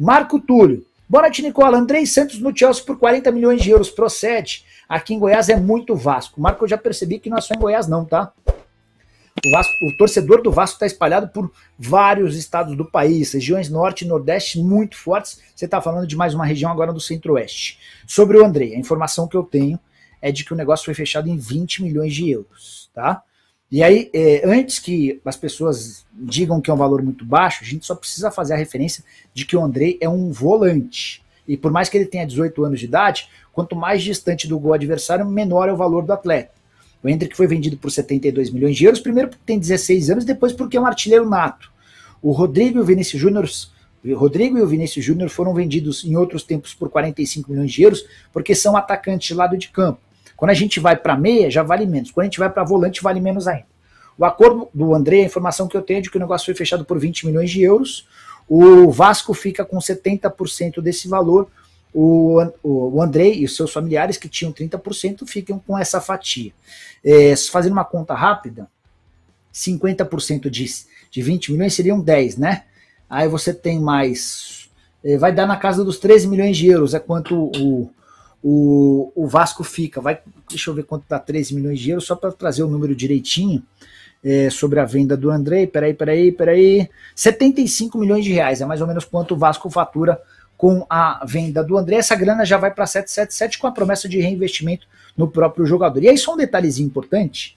Marco Túlio. Boa noite, Nicola. Andrei Santos no Chelsea por 40 milhões de euros. Procede. Aqui em Goiás é muito Vasco. Marco, eu já percebi que não é só em Goiás não, tá? O torcedor do Vasco está espalhado por vários estados do país, regiões norte e nordeste muito fortes. Você está falando de mais uma região agora do centro-oeste. Sobre o Andrei, a informação que eu tenho é de que o negócio foi fechado em 20 milhões de euros, tá? E aí, antes que as pessoas digam que é um valor muito baixo, a gente só precisa fazer a referência de que o Andrei é um volante. E por mais que ele tenha 18 anos de idade, quanto mais distante do gol adversário, menor é o valor do atleta. O Endrick foi vendido por 72 milhões de euros, primeiro porque tem 16 anos, depois porque é um artilheiro nato. O Rodrigo e o Vinícius Júnior foram vendidos em outros tempos por 45 milhões de euros, porque são atacantes de lado de campo. Quando a gente vai para meia, já vale menos. Quando a gente vai para volante, vale menos ainda. O acordo do André, a informação que eu tenho é de que o negócio foi fechado por 20 milhões de euros. O Vasco fica com 70% desse valor. O André e os seus familiares, que tinham 30%, ficam com essa fatia. Fazendo uma conta rápida, 50% de 20 milhões seriam 10, né? Aí você tem mais... vai dar na casa dos 13 milhões de euros, é quanto o Vasco fica. Deixa eu ver quanto dá 13 milhões de euros, só para trazer o número direitinho sobre a venda do André. Peraí. 75 milhões de reais, é mais ou menos quanto o Vasco fatura com a venda do André. Essa grana já vai para 777 com a promessa de reinvestimento no próprio jogador. E aí só um detalhezinho importante,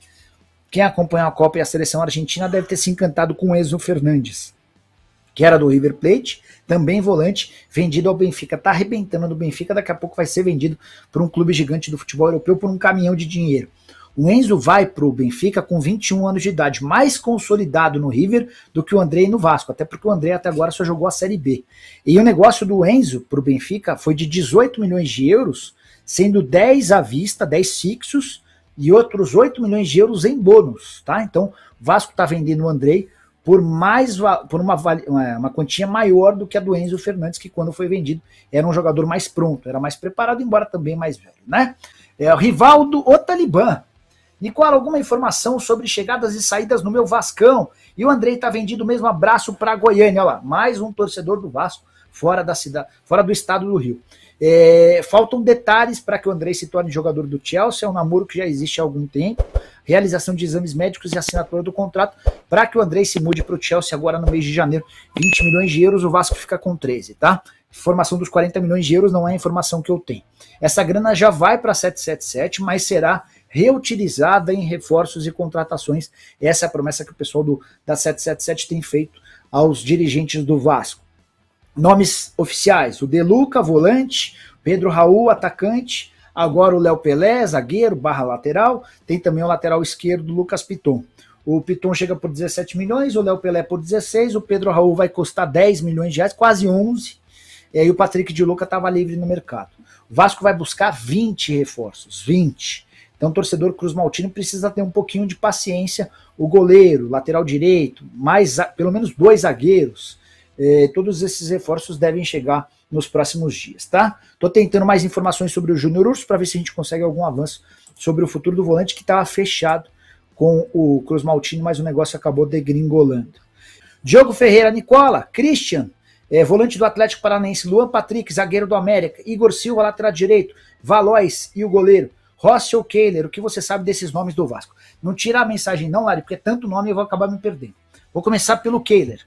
quem acompanha a Copa e a seleção argentina deve ter se encantado com o Enzo Fernandes, que era do River Plate, também volante, vendido ao Benfica, tá arrebentando no Benfica, daqui a pouco vai ser vendido por um clube gigante do futebol europeu por um caminhão de dinheiro. O Enzo vai pro Benfica com 21 anos de idade, mais consolidado no River do que o André no Vasco, até porque o André até agora só jogou a Série B. E o negócio do Enzo pro Benfica foi de 18 milhões de euros, sendo 10 à vista, 10 fixos, e outros 8 milhões de euros em bônus, tá? Então, o Vasco tá vendendo o André por uma quantia maior do que a do Enzo Fernandes, que quando foi vendido era um jogador mais pronto, era mais preparado, embora também mais velho, né? O Rivaldo, o Talibã. Nicola, alguma informação sobre chegadas e saídas no meu Vascão? E o André tá vendido mesmo, abraço para Goiânia, olha lá, mais um torcedor do Vasco fora da cidade, fora do estado do Rio. Faltam detalhes para que o André se torne jogador do Chelsea, é um namoro que já existe há algum tempo, realização de exames médicos e assinatura do contrato para que o André se mude para o Chelsea agora no mês de janeiro. 20 milhões de euros, o Vasco fica com 13, tá? Informação dos 40 milhões de euros não é a informação que eu tenho. Essa grana já vai para 777, mas será reutilizada em reforços e contratações. Essa é a promessa que o pessoal da 777 tem feito aos dirigentes do Vasco. Nomes oficiais: o De Luca, volante, Pedro Raul, atacante, agora o Léo Pelé, zagueiro, /lateral, tem também o lateral esquerdo, Lucas Piton. O Piton chega por 17 milhões, o Léo Pelé por 16, o Pedro Raul vai custar 10 milhões de reais, quase 11, e o Patrick de Luca estava livre no mercado. O Vasco vai buscar 20 reforços, 20. Então o torcedor Cruz Maltino precisa ter um pouquinho de paciência, o goleiro, lateral direito, pelo menos 2 zagueiros, todos esses reforços devem chegar nos próximos dias, tá? Tô tentando mais informações sobre o Júnior Urso para ver se a gente consegue algum avanço sobre o futuro do volante, que estava fechado com o Cruz Maltino, mas o negócio acabou degringolando. Diogo Ferreira, Nicola, Christian, volante do Atlético Paranaense, Luan Patrick, zagueiro do América, Igor Silva, lateral direito, Valois e o goleiro, Rossi ou Kehler, o que você sabe desses nomes do Vasco? Não tira a mensagem não, Lari, porque é tanto nome eu vou acabar me perdendo. Vou começar pelo Kehler.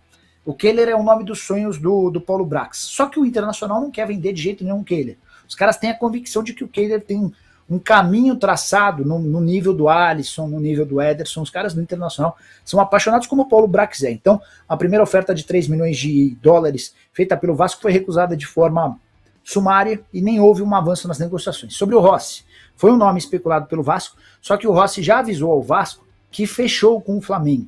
O Kehler é o nome dos sonhos do Paulo Brax. Só que o Internacional não quer vender de jeito nenhum o Kehler. Os caras têm a convicção de que o Kehler tem um caminho traçado no nível do Alisson, no nível do Ederson. Os caras do Internacional são apaixonados como o Paulo Brax é. Então, a primeira oferta de 3 milhões de dólares feita pelo Vasco foi recusada de forma sumária e nem houve um avanço nas negociações. Sobre o Rossi, foi um nome especulado pelo Vasco, só que o Rossi já avisou ao Vasco que fechou com o Flamengo.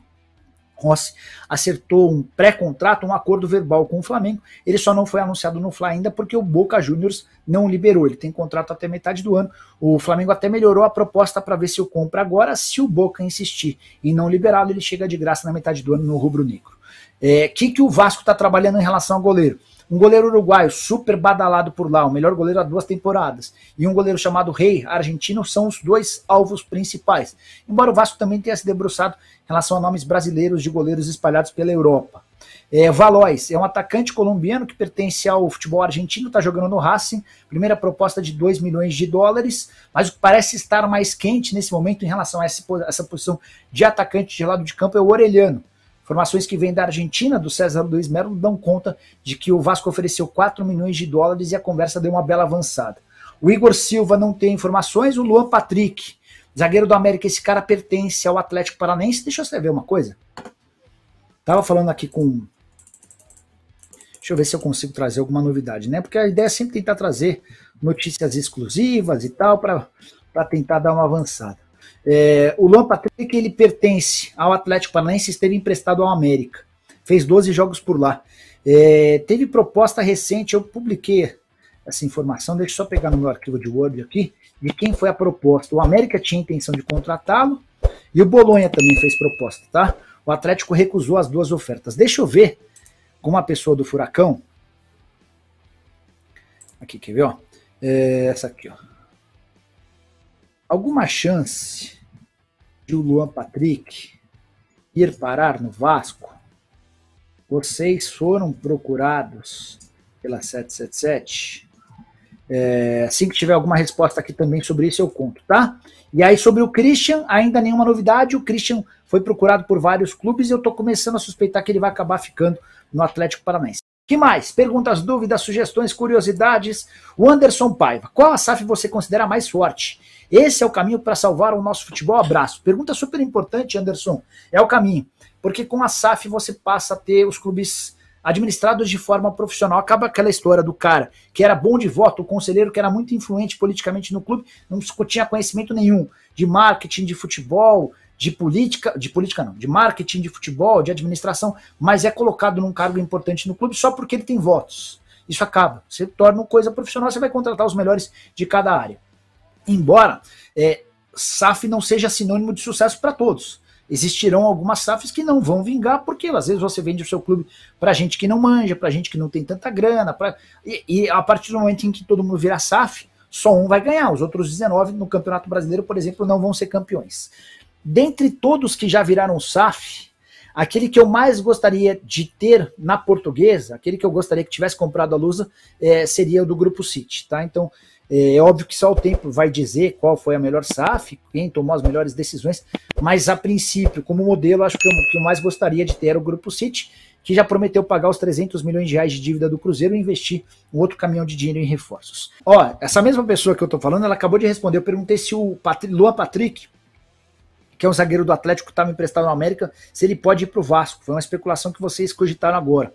Rossi acertou um pré-contrato, um acordo verbal com o Flamengo, ele só não foi anunciado no Fla ainda porque o Boca Juniors não liberou, ele tem contrato até metade do ano, o Flamengo até melhorou a proposta para ver se o compra agora, se o Boca insistir em não liberá-lo, ele chega de graça na metade do ano no rubro-negro. Que o Vasco está trabalhando em relação ao goleiro? Um goleiro uruguaio super badalado por lá, o melhor goleiro há 2 temporadas, e um goleiro chamado Rei, argentino, são os 2 alvos principais. Embora o Vasco também tenha se debruçado em relação a nomes brasileiros de goleiros espalhados pela Europa. Valois é um atacante colombiano que pertence ao futebol argentino, está jogando no Racing, primeira proposta de 2 milhões de dólares, mas o que parece estar mais quente nesse momento em relação a essa posição de atacante de lado de campo é o Orellano. Informações que vêm da Argentina, do César Luiz Melo, dão conta de que o Vasco ofereceu 4 milhões de dólares e a conversa deu uma bela avançada. O Igor Silva não tem informações, o Luan Patrick, zagueiro do América, esse cara pertence ao Atlético Paranaense. Deixa eu escrever uma coisa. Tava falando aqui com... Deixa eu ver se eu consigo trazer alguma novidade, né? Porque a ideia é sempre tentar trazer notícias exclusivas e tal, para tentar dar uma avançada. O Luan Patrick, ele pertence ao Atlético Paranaense, esteve emprestado ao América. Fez 12 jogos por lá. Teve proposta recente, eu publiquei essa informação, deixa eu só pegar no meu arquivo de Word aqui, de quem foi a proposta. O América tinha intenção de contratá-lo e o Bolonha também fez proposta, tá? O Atlético recusou as duas ofertas. Deixa eu ver com uma pessoa do Furacão. Aqui, quer ver? Ó? Essa aqui, ó. Alguma chance de o Luan Patrick ir parar no Vasco? Vocês foram procurados pela 777? Assim que tiver alguma resposta aqui também sobre isso, eu conto, tá? E aí sobre o Christian, ainda nenhuma novidade. O Christian foi procurado por vários clubes e eu tô começando a suspeitar que ele vai acabar ficando no Atlético Paranaense. Que mais? Perguntas, dúvidas, sugestões, curiosidades. O Anderson Paiva. Qual a SAF você considera mais forte? Esse é o caminho para salvar o nosso futebol? Abraço. Pergunta super importante, Anderson. É o caminho. Porque com a SAF você passa a ter os clubes administrados de forma profissional. Acaba aquela história do cara que era bom de voto, o conselheiro que era muito influente politicamente no clube, não tinha conhecimento nenhum de marketing, de futebol, de marketing, de futebol, de administração, mas é colocado num cargo importante no clube só porque ele tem votos. Isso acaba. Você torna uma coisa profissional, você vai contratar os melhores de cada área. Embora SAF não seja sinônimo de sucesso para todos. Existirão algumas SAFs que não vão vingar, porque às vezes você vende o seu clube para gente que não manja, para gente que não tem tanta grana, e a partir do momento em que todo mundo virar SAF, só um vai ganhar. Os outros 19 no Campeonato Brasileiro, por exemplo, não vão ser campeões. Dentre todos que já viraram SAF, aquele que eu mais gostaria de ter na Portuguesa, aquele que eu gostaria que tivesse comprado a Lusa, seria o do Grupo City, tá? Então, é óbvio que só o tempo vai dizer qual foi a melhor SAF, quem tomou as melhores decisões, mas a princípio, como modelo, acho que o que eu mais gostaria de ter era o Grupo City, que já prometeu pagar os 300 milhões de reais de dívida do Cruzeiro e investir um outro caminhão de dinheiro em reforços. Ó, essa mesma pessoa que eu tô falando, ela acabou de responder, eu perguntei se o Luan Patrick, que é um zagueiro do Atlético que estava emprestado na América, se ele pode ir pro Vasco. Foi uma especulação que vocês cogitaram agora.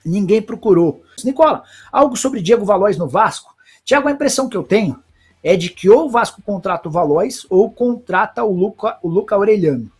Ninguém procurou. Nicola, algo sobre Diego Valois no Vasco? Tiago, a impressão que eu tenho é de que ou o Vasco contrata o Valois ou contrata o Luca Orellano.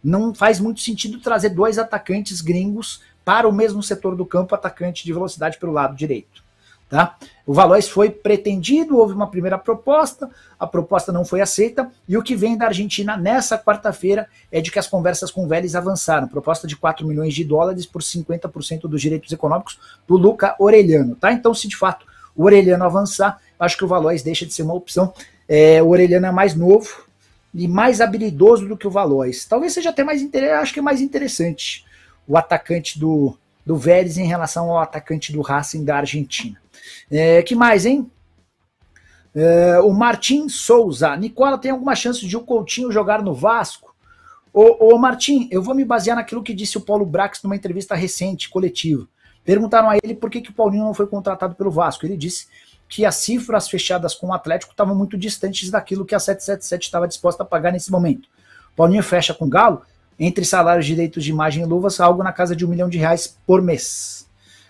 Não faz muito sentido trazer dois atacantes gringos para o mesmo setor do campo, atacante de velocidade pelo lado direito. Tá? O Valois foi pretendido, houve uma primeira proposta, a proposta não foi aceita, e o que vem da Argentina nessa quarta-feira é de que as conversas com o Vélez avançaram, proposta de 4 milhões de dólares por 50% dos direitos econômicos do Luca Orellano. Tá? Então, se de fato o Orellano avançar, acho que o Valois deixa de ser uma opção. O Orellano é mais novo e mais habilidoso do que o Valois. Talvez seja até mais interessante, acho que é mais interessante o atacante do Vélez em relação ao atacante do Racing da Argentina. Que mais, hein? O Martim Souza. Nicola, tem alguma chance de o Coutinho jogar no Vasco? Ô Martim, eu vou me basear naquilo que disse o Paulo Brax numa entrevista recente, coletiva. Perguntaram a ele por que o Paulinho não foi contratado pelo Vasco. Ele disse que as cifras fechadas com o Atlético estavam muito distantes daquilo que a 777 estava disposta a pagar nesse momento. O Paulinho fecha com o Galo, entre salários, direitos de imagem e luvas, algo na casa de R$1 milhão por mês.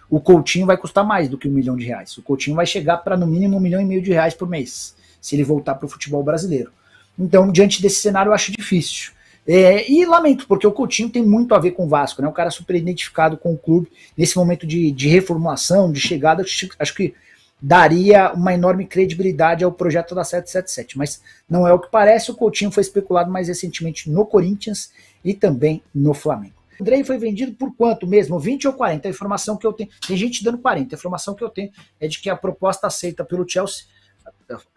O Coutinho vai custar mais do que R$1 milhão. O Coutinho vai chegar para no mínimo R$1,5 milhão por mês, se ele voltar para o futebol brasileiro. Então, diante desse cenário, eu acho difícil. E lamento, porque o Coutinho tem muito a ver com o Vasco, né? Um cara super identificado com o clube, nesse momento de reformulação, de chegada, acho que daria uma enorme credibilidade ao projeto da 777, mas não é o que parece. O Coutinho foi especulado mais recentemente no Corinthians e também no Flamengo. O Andrei foi vendido por quanto mesmo? 20 ou 40? A informação que eu tenho, tem gente dando 40, a informação que eu tenho é de que a proposta aceita pelo Chelsea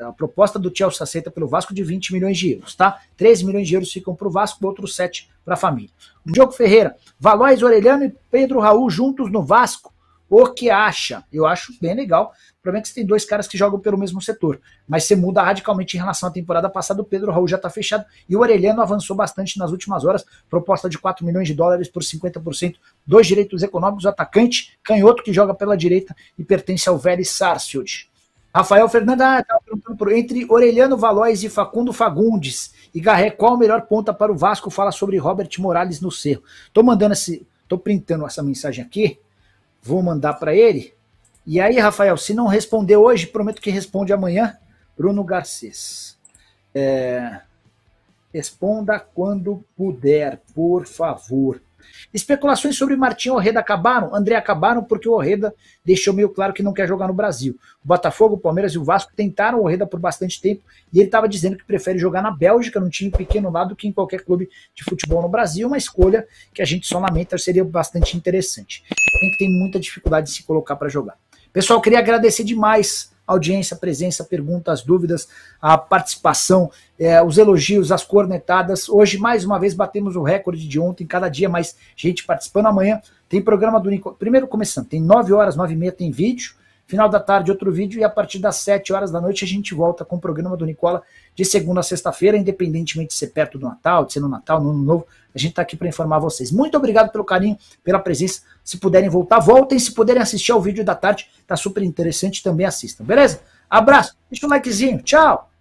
a proposta do Chelsea aceita pelo Vasco de 20 milhões de euros, tá? 13 milhões de euros ficam para o Vasco, outros 7 para a família. O Diogo Ferreira, Valois, Orelhano e Pedro Raul juntos no Vasco, o que acha? Eu acho bem legal. O problema é que você tem dois caras que jogam pelo mesmo setor, mas você muda radicalmente em relação à temporada passada. O Pedro Raul já está fechado e o Orelhano avançou bastante nas últimas horas. Proposta de 4 milhões de dólares por 50%, dois direitos econômicos, atacante, canhoto que joga pela direita e pertence ao Vélez Sarsfield. Rafael Fernandes estava perguntando entre Orelhano Valois e Facundo Fagundes e Garré, qual a melhor ponta para o Vasco? Fala sobre Robert Morales no Cerro. Tô printando essa mensagem aqui. Vou mandar para ele. E aí, Rafael, se não responder hoje, prometo que responde amanhã. Bruno Garcês. Responda quando puder, por favor. Especulações sobre Martim Orreda acabaram? André, acabaram porque o Orreda deixou meio claro que não quer jogar no Brasil. O Botafogo, o Palmeiras e o Vasco tentaram o Orreda por bastante tempo e ele estava dizendo que prefere jogar na Bélgica, num time pequeno lá, do que em qualquer clube de futebol no Brasil. Uma escolha que a gente só lamenta, seria bastante interessante. Tem muita dificuldade de se colocar para jogar. Pessoal, queria agradecer demais a audiência, a presença, perguntas, dúvidas, a participação, os elogios, as cornetadas. Hoje, mais uma vez, batemos o recorde de ontem, cada dia mais gente participando. Amanhã tem programa do Nicola. Primeiro começando, tem 9 horas, 9h30 tem vídeo, final da tarde outro vídeo e a partir das 7 horas da noite a gente volta com o programa do Nicola de segunda a sexta-feira, independentemente de ser perto do Natal, de ser no Natal, no Ano Novo, a gente está aqui para informar vocês. Muito obrigado pelo carinho, pela presença. Se puderem voltar, voltem. Se puderem assistir ao vídeo da tarde, tá super interessante, também assistam. Beleza? Abraço, deixa um likezinho, tchau!